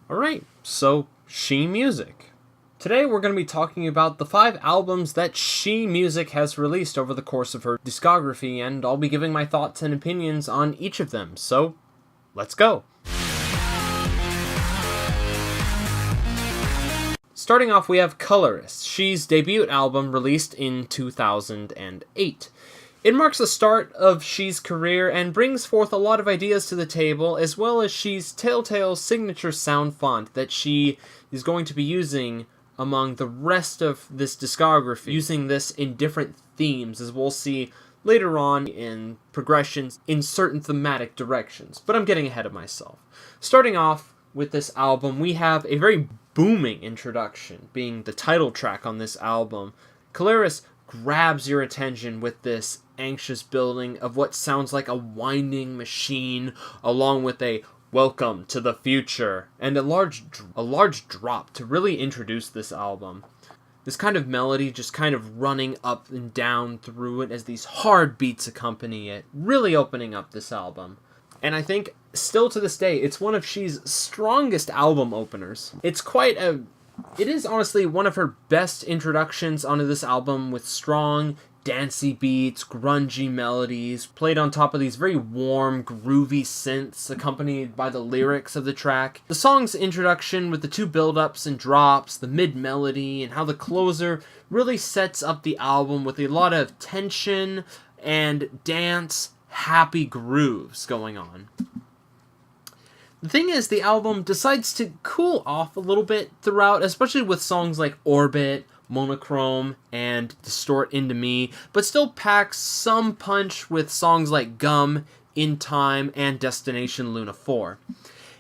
Alright, so SheMusic. Today we're going to be talking about the 5 albums that SheMusic has released over the course of her discography, and I'll be giving my thoughts and opinions on each of them, so let's go! Starting off, we have Colorist, She's debut album released in 2008. It marks the start of She's career and brings forth a lot of ideas to the table, as well as She's Telltale's signature sound font that she is going to be using among the rest of this discography, using this in different themes, as we'll see later on in progressions in certain thematic directions. But I'm getting ahead of myself. Starting off with this album, we have a very booming introduction, being the title track on this album. Colorist grabs your attention with this anxious building of what sounds like a winding machine, along with a welcome to the future and a large drop to really introduce this album. This kind of melody just kind of running up and down through it as these hard beats accompany it, really opening up this album. And I think still to this day, it's one of She's strongest album openers. It is honestly one of her best introductions onto this album, with strong, dancey beats, grungy melodies, played on top of these very warm, groovy synths, accompanied by the lyrics of the track. The song's introduction with the 2 build-ups and drops, the mid-melody, and how the closer really sets up the album with a lot of tension and dance, happy grooves going on. The thing is, the album decides to cool off a little bit throughout, especially with songs like Orbit, Monochrome, and Distort Into Me, but still packs some punch with songs like Gum, In Time, and Destination Luna 4.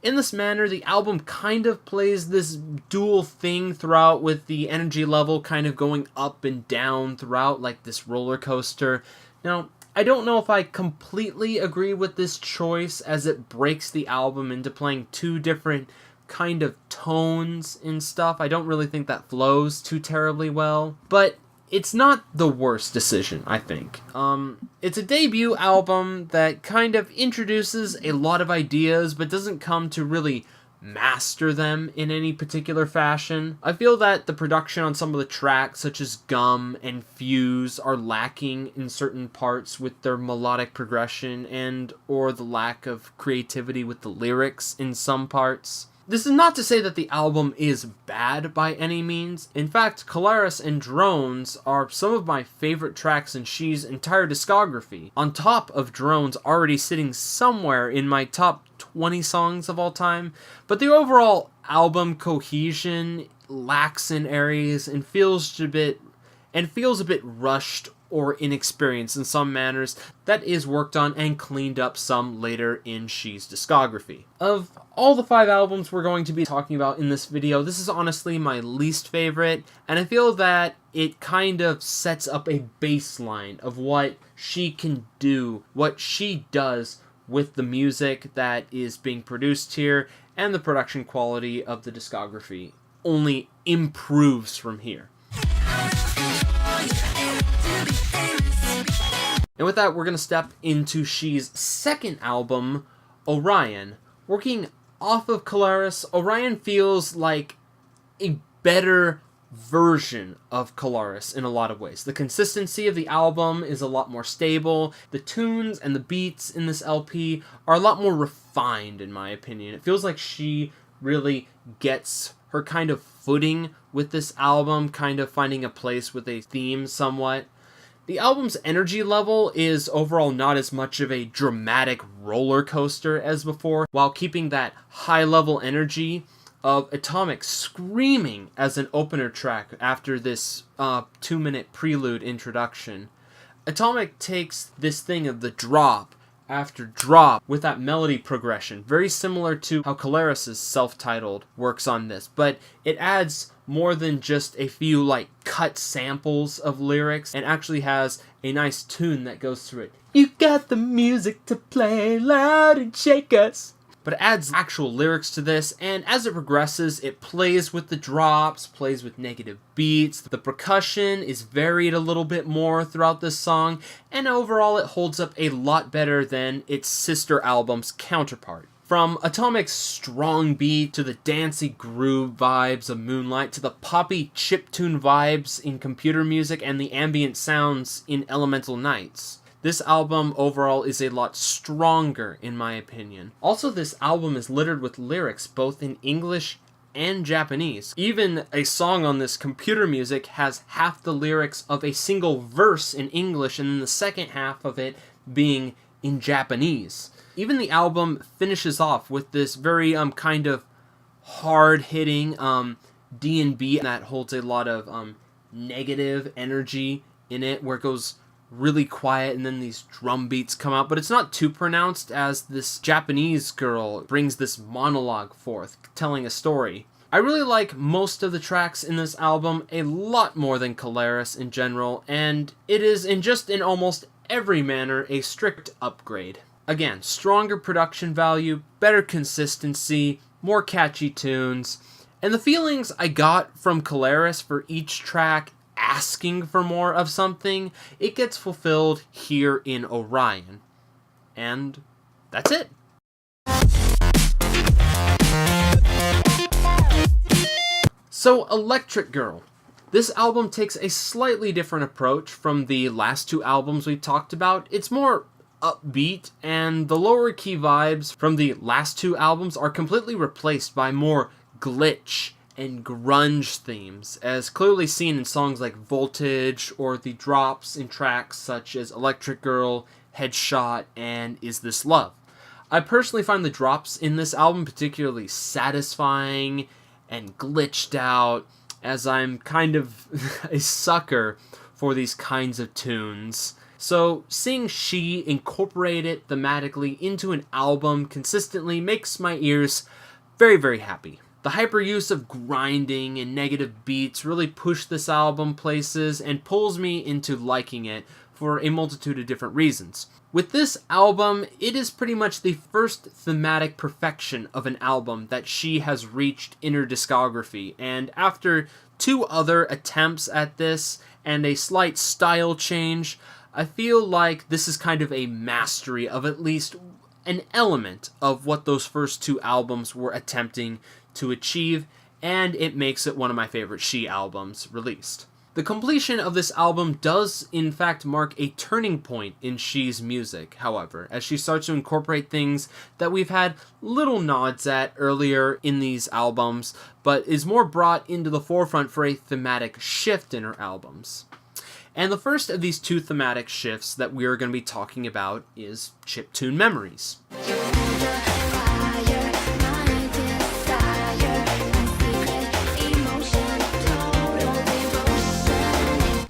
In this manner, the album kind of plays this dual thing throughout, with the energy level kind of going up and down throughout, like this roller coaster. Now, I don't know if I completely agree with this choice, as it breaks the album into playing 2 different kind of tones and stuff. I don't really think that flows too terribly well, but it's not the worst decision, I think. It's a debut album that kind of introduces a lot of ideas, but doesn't come to really master them in any particular fashion. I feel that the production on some of the tracks, such as Gum and Fuse, are lacking in certain parts with their melodic progression and or the lack of creativity with the lyrics in some parts. This is not to say that the album is bad by any means. In fact, Colorist and Drones are some of my favorite tracks in She's entire discography, on top of Drones already sitting somewhere in my top 20 songs of all time. But the overall album cohesion lacks in areas and feels a bit rushed or inexperienced in some manners. That is worked on and cleaned up some later in She's discography. Of all the 5 albums we're going to be talking about in this video, this is honestly my least favorite, and I feel that it kind of sets up a baseline of what she can do, what she does with the music that is being produced here, and the production quality of the discography only improves from here. And with that, we're going to step into She's second album, Orion. Working off of Colorist, Orion feels like a better version of Colorist in a lot of ways. The consistency of the album is a lot more stable. The tunes and the beats in this LP are a lot more refined, in my opinion. It feels like she really gets her kind of footing with this album, kind of finding a place with a theme somewhat. The album's energy level is overall not as much of a dramatic roller coaster as before, while keeping that high-level energy of Atomic screaming as an opener track after this 2-minute prelude introduction. Atomic takes this thing of the drop after drop with that melody progression, very similar to how Colorist's self-titled works on this, but it adds more than just a few like cut samples of lyrics, and actually has a nice tune that goes through it. You got the music to play loud and shake us. But it adds actual lyrics to this, and as it progresses, it plays with the drops, plays with negative beats. The percussion is varied a little bit more throughout this song, and overall it holds up a lot better than its sister album's counterpart. From Atomic's strong beat to the dancey groove vibes of Moonlight to the poppy chiptune vibes in Computer Music and the ambient sounds in Elemental Nights, this album overall is a lot stronger in my opinion. Also, this album is littered with lyrics both in English and Japanese. Even a song on this Computer Music has half the lyrics of a single verse in English and then the second half of it being in Japanese. Even the album finishes off with this very kind of hard-hitting D&B that holds a lot of negative energy in it, where it goes really quiet and then these drum beats come out, but it's not too pronounced as this Japanese girl brings this monologue forth, telling a story. I really like most of the tracks in this album a lot more than Caleres in general, and it is in almost every manner a strict upgrade. Again, stronger production value, better consistency, more catchy tunes, and the feelings I got from Caleres for each track asking for more of something, it gets fulfilled here in Orion. And that's it. So, Electric Girl. This album takes a slightly different approach from the last two albums we've talked about. It's more upbeat, and the lower key vibes from the last two albums are completely replaced by more glitch and grunge themes, as clearly seen in songs like Voltage or the drops in tracks such as Electric Girl, Headshot, and Is This Love. I personally find the drops in this album particularly satisfying and glitched out, as I'm kind of a sucker for these kinds of tunes. So, seeing She incorporate it thematically into an album consistently makes my ears very, very happy. The hyperuse of grinding and negative beats really push this album places and pulls me into liking it for a multitude of different reasons. With this album, it is pretty much the first thematic perfection of an album that She has reached in her discography, and after two other attempts at this and a slight style change, I feel like this is kind of a mastery of at least an element of what those first two albums were attempting to achieve, and it makes it one of my favorite She albums released. The completion of this album does in fact mark a turning point in She's music, however, as she starts to incorporate things that we've had little nods at earlier in these albums, but is more brought into the forefront for a thematic shift in her albums. And the first of these two thematic shifts that we are going to be talking about is Chiptune Memories.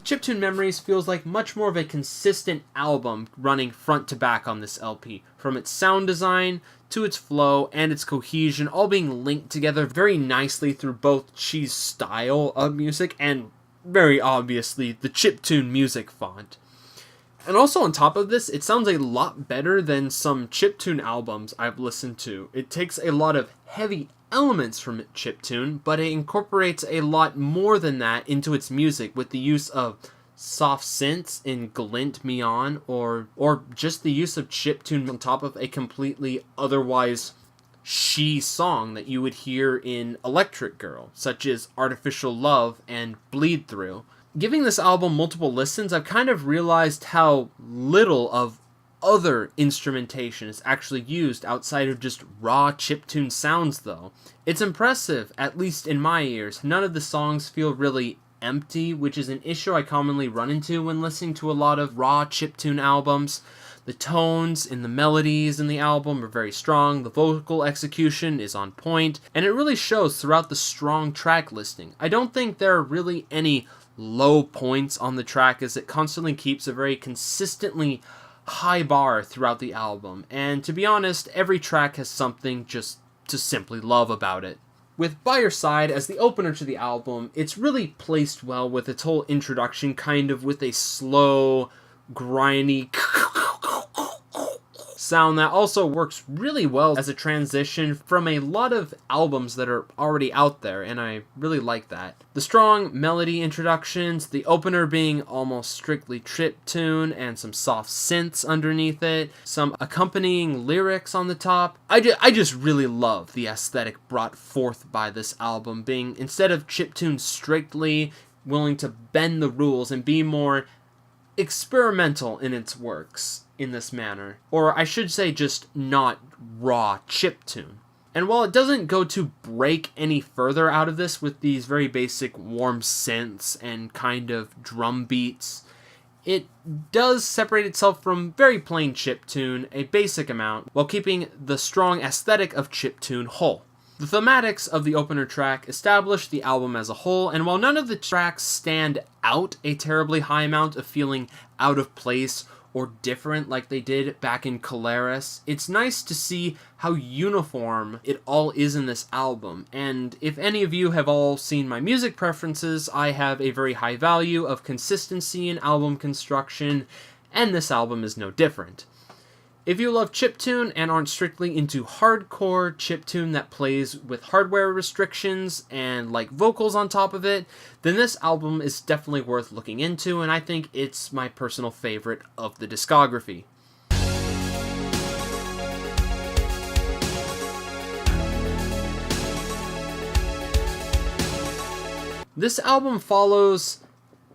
Chiptune Memories feels like much more of a consistent album running front to back on this LP, from its sound design to its flow and its cohesion, all being linked together very nicely through both She's style of music and very obviously the chiptune music font. And also on top of this, it sounds a lot better than some chiptune albums I've listened to. It takes a lot of heavy elements from chiptune, but it incorporates a lot more than that into its music with the use of soft synths in Glint Me On, or just the use of chiptune on top of a completely otherwise She song that you would hear in Electric Girl, such as Artificial Love and Bleed Through. Giving this album multiple listens, I've kind of realized how little of other instrumentation is actually used outside of just raw chiptune sounds, though. It's impressive, at least in my ears. None of the songs feel really empty, which is an issue I commonly run into when listening to a lot of raw chiptune albums. The tones and the melodies in the album are very strong, the vocal execution is on point, and it really shows throughout the strong track listing. I don't think there are really any low points on the track, as it constantly keeps a very consistently high bar throughout the album, and to be honest, every track has something just to simply love about it. With By Your Side as the opener to the album, it's really placed well with its whole introduction, kind of with a slow, grindy sound that also works really well as a transition from a lot of albums that are already out there, and I really like that. The strong melody introductions, the opener being almost strictly chiptune and some soft synths underneath it, some accompanying lyrics on the top. I just really love the aesthetic brought forth by this album, being, instead of chiptune strictly, willing to bend the rules and be more experimental in its works in this manner. Or I should say just not raw chiptune. And while it doesn't go to break any further out of this with these very basic warm synths and kind of drum beats, it does separate itself from very plain chiptune a basic amount, while keeping the strong aesthetic of chiptune whole. The thematics of the opener track establish the album as a whole, and while none of the tracks stand out a terribly high amount of feeling out of place or different like they did back in Colaris, it's nice to see how uniform it all is in this album. And if any of you have all seen my music preferences, I have a very high value of consistency in album construction, and this album is no different. If you love chiptune and aren't strictly into hardcore chiptune that plays with hardware restrictions and like vocals on top of it, then this album is definitely worth looking into, and I think it's my personal favorite of the discography. This album follows...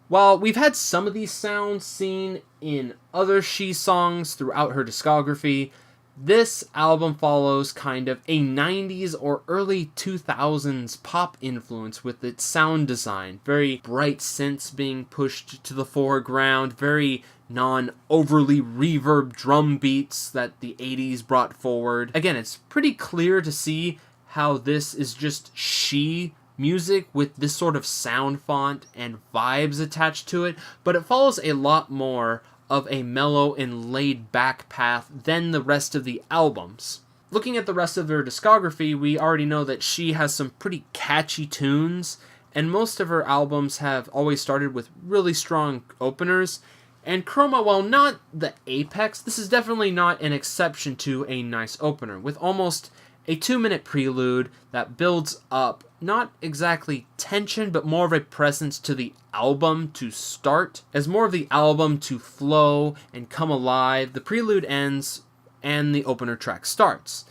While we've had some of these sounds seen in other She songs throughout her discography, this album follows kind of a 90s or early 2000s pop influence with its sound design. Very bright synths being pushed to the foreground, very non-overly reverb drum beats that the 80s brought forward. Again, it's pretty clear to see how this is just She music with this sort of sound font and vibes attached to it, but it follows a lot more of a mellow and laid back path than the rest of the albums. Looking at the rest of their discography, we already know that She has some pretty catchy tunes, and most of her albums have always started with really strong openers. And Chroma, while not the apex, this is definitely not an exception to a nice opener, with almost a 2-minute prelude that builds up not exactly tension, but more of a presence to the album to start. As more of the album to flow and come alive, the prelude ends and the opener track starts.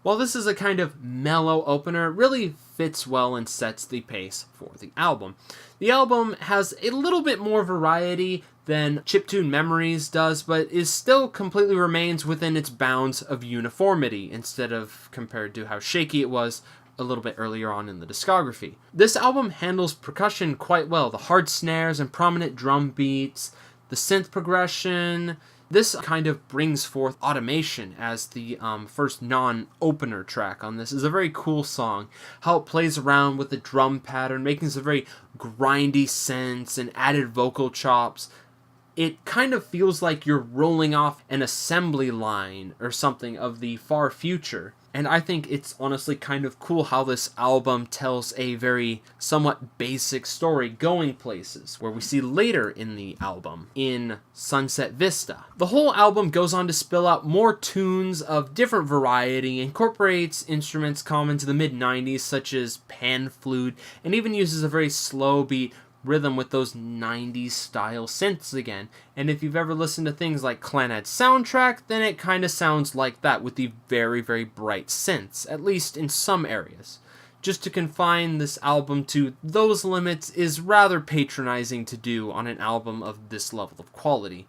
While this is a kind of mellow opener, it really fits well and sets the pace for the album. The album has a little bit more variety than Chiptune Memories does, but is still completely remains within its bounds of uniformity, instead of compared to how shaky it was a little bit earlier on in the discography. This album handles percussion quite well, the hard snares and prominent drum beats, the synth progression. This kind of brings forth Automation as the first non-opener track on this. Is a very cool song. How it plays around with the drum pattern, making some very grindy synths and added vocal chops. It kind of feels like you're rolling off an assembly line or something of the far future. And I think it's honestly kind of cool how this album tells a very somewhat basic story going places, where we see later in the album, in Sunset Vista. The whole album goes on to spill out more tunes of different variety, incorporates instruments common to the mid-90s such as pan flute, and even uses a very slow beat rhythm with those 90s style synths again. And if you've ever listened to things like Clanad's soundtrack, then it kind of sounds like that with the very, very bright synths, at least in some areas. Just to confine this album to those limits is rather patronizing to do on an album of this level of quality.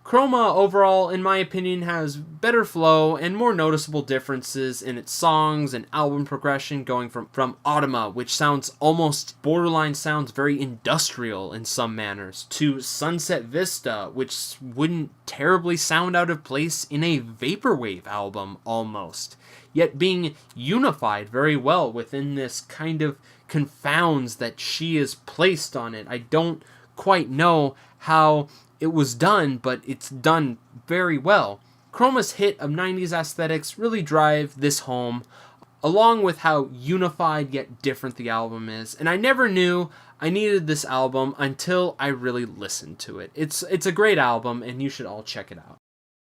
Chroma, overall, in my opinion, has better flow and more noticeable differences in its songs and album progression, going from Automa, which sounds almost borderline sounds very industrial in some manners, to Sunset Vista, which wouldn't terribly sound out of place in a vaporwave album almost, yet being unified very well within this kind of confounds that She is placed on it. I don't quite know how it was done, but it's done very well. Chroma's hit of 90s aesthetics really drive this home, along with how unified yet different the album is, and I never knew I needed this album until I really listened to it. It's a great album, and you should all check it out.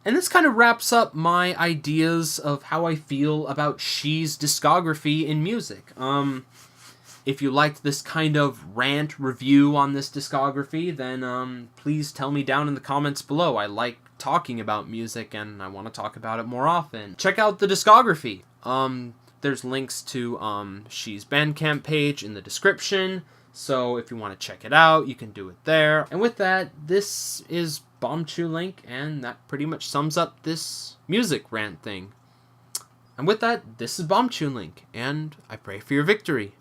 And this kind of wraps up my ideas of how I feel about She's discography in music. If you liked this kind of rant review on this discography, then please tell me down in the comments below. I like talking about music and I want to talk about it more often. Check out the discography. There's links to She's Bandcamp page in the description, so if you want to check it out, you can do it there. And with that, this is BombChewLink, and that pretty much sums up this music rant thing. And with that, this is BombChewLink, and I pray for your victory.